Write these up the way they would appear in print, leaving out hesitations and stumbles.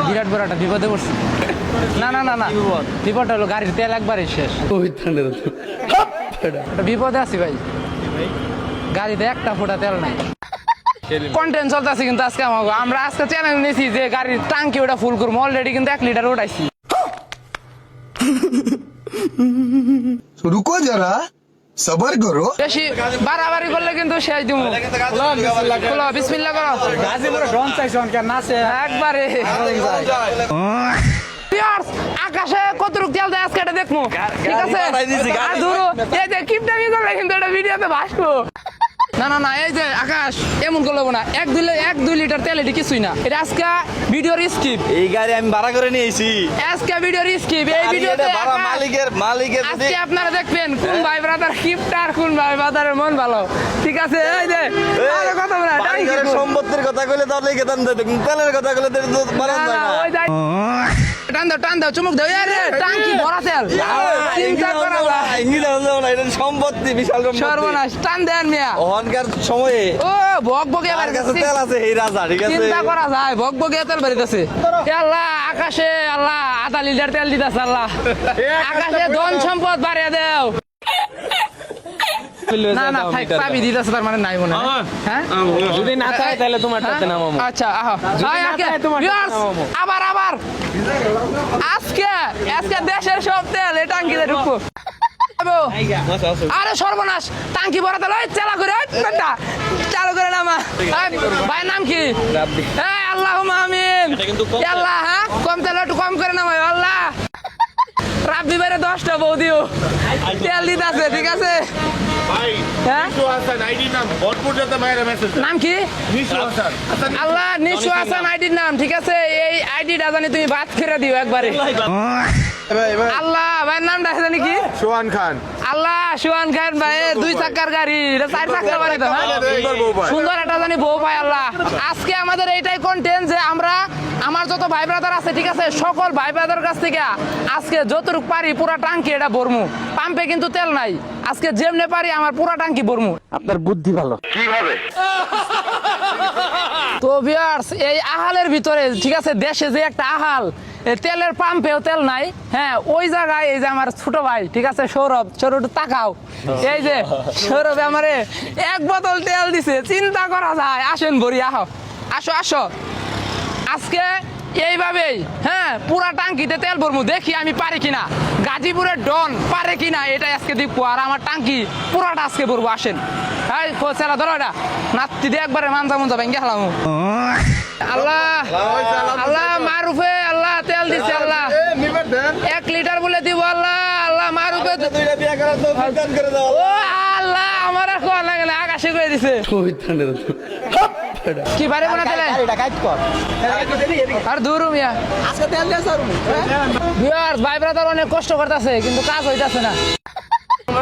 বিরাট বড় একটা বিপদে পড়ছি। না না না না, বিপদ হলো গাড়ির তেল একবারে শেষ। একটা বিপদে আছি ভাই, গাড়িতে একটা ফোঁটা তেল নাই। কন্টেন্ট চলতেছে কিন্তু আজকে আমরা আজকে চ্যালেঞ্জ নিয়েছি যে গাড়ির টাঙ্কি ওটা ফুল করবো। অলরেডি কিন্তু 1 লিটার উঠাইছি। रुको जरा सबर करो। বেশি বাড়াবাড়ি করলে কিন্তু শেষ দিব। বিসমিল্লাহ করো একবারে। আকাশে কতটুক তেল দেয় আজকে এটা দেখবো, ঠিক আছে? আর ধরো এই যে কিপটামি করলে কিন্তু এটা ভিডিওতে ভাসবো। না না না, এই যে আকাশ এমন করলো না, 1-2 লিটার তেল এটি কিছুই না। এটা আজকে ভিডিওর স্কিপ। এই গাড়ি আমি ভাড়া করে নিয়েছি আজকে ভিডিওর স্কিপ। এই ভিডিওতে মালিকের আজকে আপনারা দেখবেন কোন ভাই ব্রাদার কিপটার, কোন ভাই ব্রাদারের মন ভালো, ঠিক আছে? এই যে আরো কথা বলা সম্পত্তির কথা কইলে তাহলে কেতান দেয়, তেলের কথা কইলে বাড়ান যায় না। ওই যাই টান দাও চুমুক দাও। আরে টাঙ্কি ভরা তেল, চিন্তা করা যায়। এটা সম্পত্তি, বিশাল সম্পত্তি। সর্বনাশ, টান দেন মিয়া। ওখানকার সময়ে ও বকবকে আমার কাছে তেল আছে, এই রাজা, ঠিক আছে? চিন্তা করা যায়, বকবকে তেল বাড়িতেছে। আল্লাহ আকাশে, আল্লাহ 1/2 লিটার তেল দিতেছে। আল্লাহ আকাশে ধন সম্পদ বাড়িয়ে দেও। না না থাক, পাবি দিতেছে তার মানে নাই মনে হয়। হ্যাঁ যদি না থাকে তাহলে তোমারটাতে নামাবো। আচ্ছা আহ আবার আজকে দেশের সব তেল এই টাঙ্কিতে ঢুকবো। আরে সর্বনাশ, টাঙ্কি ভরা তেল চালা করে চালু করে নামা। ভাই নাম কি? আল্লাহ আমিন। আল্লাহ হ্যাঁ কম তেল একটু কম করে নামাই। আল্লাহ রাব্বি বাইরে 10টা বৌদিও তেল দিতে আছে, ঠিক আছে? নাম কি? আল্লাহ নিশু হাসান আইডির নাম, ঠিক আছে? এই আইডিটা জানি তুমি বাদ করে দিও একবারে। আল্লাহ ভাইয়ের নামটা জানি কি? সোহান খান। আল্লাহ সোহান খান ভাই 2 চাকার গাড়ি, 4 চাকার বাড়ি তো সুন্দর একটা জানি বউ ভাই। আল্লাহ আজকে আমাদের এইটাই কন্টেন্ট যে আমরা আমার যত ভাই ব্রাদার আছে, ঠিক আছে, সকল ভাই ব্রাদার কাছ থেকে আজকে যতটুক পারি পুরা টাঙ্কি এটা ভরমু। পাম্পে কিন্তু তেল নাই, আজকে যেমনে পারি আমার পুরা টাঙ্কি ভরমু। আপনার বুদ্ধি ভালো। কিভাবে? তো ভিউয়ার্স এই আহালের ভিতরে, ঠিক আছে, দেশে যে একটা আহাল, তেলের পাম্পেও তেল নাই। হ্যাঁ ওই জায়গায় এই যে আমার ছোট ভাই, ঠিক আছে, সৌরভ একটু তাকাও। এই যে সৌরভ আমারে 1 বোতল তেল দিছে, চিন্তা করা যায়। আসেন ভরি, আসো আসো। আজকে এইভাবেই হ্যাঁ পুরা টাঙ্কিতে তেল ভরমু, দেখি আমি পারি কিনা। গাজীপুরের ডন পারে কিনা এটাই আজকে দেখবো। আর আমার টাঙ্কি পুরাটা আজকে ভরবো। আসেন চেলা ধরো, এটা নাতি দিয়ে একবারে মানজা ভেঙে খেলাম। আল্লাহ আল্লাহ মারুফে, আল্লাহ তেল দিচ্ছে। আল্লাহ 1 লিটার বলে দিব। আল্লাহ আল্লাহ মারুফে, ও আল্লাহ আমার আর কোয়া লাগে না, আকাশে করে দিছে। কি পারে মনে তেলে আর দূর মিয়া ভিউয়ার্স ভাই ব্রাদার অনেক কষ্ট করতেছে কিন্তু কাজ হইতাছে না।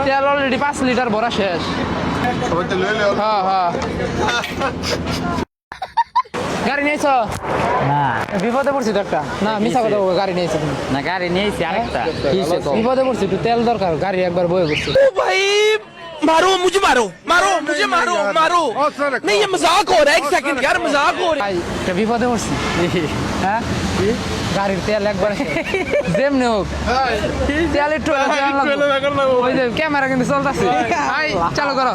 তেল অলরেডি 5 লিটার ভরা শেষ। হ্যাঁ হ্যাঁ গাড়ি নিয়েছ? না বিপদে পড়ছি তো একটা। না মিছা কথা বলবো, গাড়ি নিয়েছি তুমি? না গাড়ি নিয়েছি আরেকটা। বিপদে পড়ছি, একটু তেল দরকার, গাড়ি একবার বয়ে করছি। मारो मुझे मारो नहीं ये मजाक हो रहा है, 1 सेकंड यार मजाक हो रहा है। একটা বিপদে পড়ছি। হ্যাঁ গাড়ির তেল একবারে যেমনি হোক তেল একটু ওই যে ক্যামেরা কিন্তু চলতেছে। চালু করো।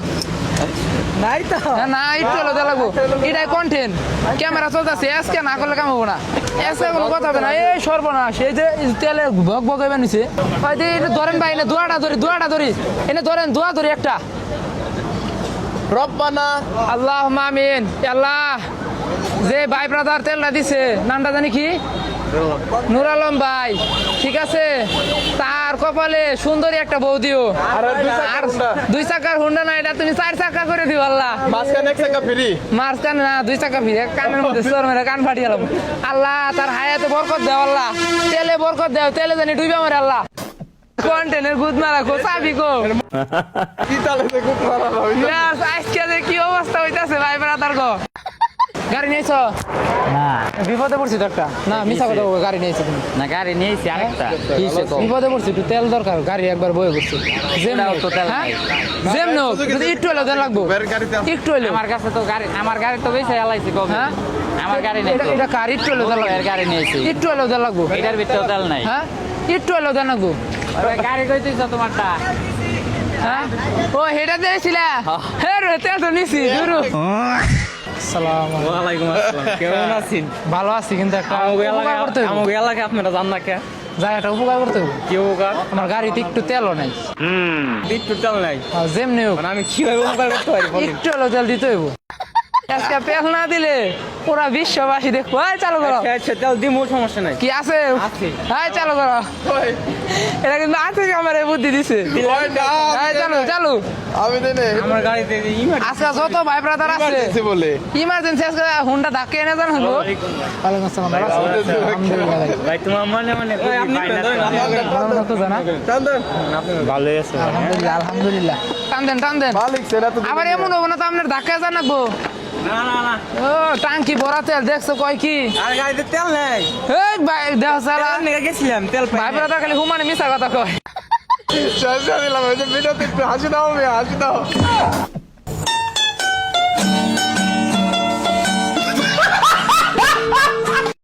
নাই তো না একটু হলো তেল লাগবো, এটাই কন্টেন্ট। ক্যামেরা চলতেছে, এসকে না করলে কাম হবো না। এসকে কোনো কথা হবে না। এই সর্বনাশ, এই যে তেলে ভগ ভগ হয়ে নিছে। ধরেন ভাই, এনে দোয়াটা ধরি এনে ধরেন, দোয়া ধরি একটা। রব্বানা আল্লাহ আমিন। আল্লাহ যে ভাই ব্রাদার তেলটা দিছে নামটা জানি কি? নুর আলম ভাই, ঠিক আছে? তার কপালে সুন্দরী একটা বউ দিও। আর 2 চাকার হুন্ডা না, এটা তুমি 4 চাকা করে দিও। আল্লাহ মাঝখানে 1 টাকা ফ্রি। মাঝখানে না 2 চাকা ফ্রি, কানের মধ্যে সর মেরে কান ফাটিয়ে গেলাম। আল্লাহ তার হায়াতে বরকত দেও। আল্লাহ তেলে বরকত দেও, তেলে জানি ডুবে আমার। আল্লাহ কন্টেন্টের গুদ মারা কো, চাবি কো। কি তালে গুড মারা ভাই? আজকে যে কি অবস্থা হইতাছে ভাই ব্রাদার গো। গাড়ি নিয়েছ? না বিপদে পড়ছি তো একটা। না মিছা কথা বলবো, গাড়ি নিয়েছি তুমি? না গাড়ি নিয়েছি আরেকটা। বিপদে পড়ছি, একটু তেল দরকার, গাড়ি একবার বয়ে করছি। যেমন একটু হলে তেল লাগবো, একটু হলে। আমার কাছে তো গাড়ি, আমার গাড়ি তো বেশি এলাইছি কবে। হ্যাঁ আমার গাড়ি নেই তো। এটা কার একটু হলেও দেওয়া এর লাগবে গাড়ি নিয়েছি একটু হলেও দেওয়া লাগবো এটার ভিতরে তেল নাই হ্যাঁ একটু হলেও দেওয়া লাগবো গাড়ি কইতেছ তোমারটা হ্যাঁ ও হেটা দিয়েছিলা হ্যাঁ রে তেল তো নিছি দূর সালাম ওয়ালাইকুম আসসালাম কেমন আছেন ভালো আছি কিন্তু একটা উপকার করতে হবে আমাকে এলাকায় আপনারা জান না কে যাই একটা উপকার করতে হবে কি উপকার আমার গাড়িতে একটু তেলও নাই একটু তেল নাই আর যেমনি হোক মানে আমি কিভাবে উপকার করতে পারি বলেন? একটু হলেও তেল দিতে হইব আজকে তেল না দিলে পুরা বিশ্ববাসী দেখবো এই চালু করো আচ্ছা তেল দিমু সমস্যা নাই কি আছে আছে। এই চালু করো এটা কিন্তু আছে আমার বুদ্ধি দিছে ওই না, এই চালু চালু আমি দেনে আমার গাড়িতে ইমার আজকে যত ভাই ব্রাদার আছে emergency বলে ইমার্জেন্সি আজকে হুন্ডা ধাক্কে এনে জানো গো ওয়ালাইকুম আসসালাম ভালো আছেন? আলহামদুলিল্লাহ ভাই। ভাই তোমার মনে মনে আপনি ভালো মতো জানা চন্দন ভালোই আছে আলহামদুলিল্লাহ আলহামদুলিল্লাহ টান দেন টান দেন মালিক সেটা তো আবার এমন হবো না তো আপনার ধাক্কা জানাবো না না না ও টাঙ্কি ভরা তেল দেখছো কয় কি আর গাড়িতে তেল নাই এই ভাই দেহ সালা তেল নিয়ে গেছিলাম তেল পাই ভাই ব্রাদার খালি হুমানে মিশা কথা কয় চল দিলাম এই যে ভিডিওতে একটু হাসি দাও হাসি দাও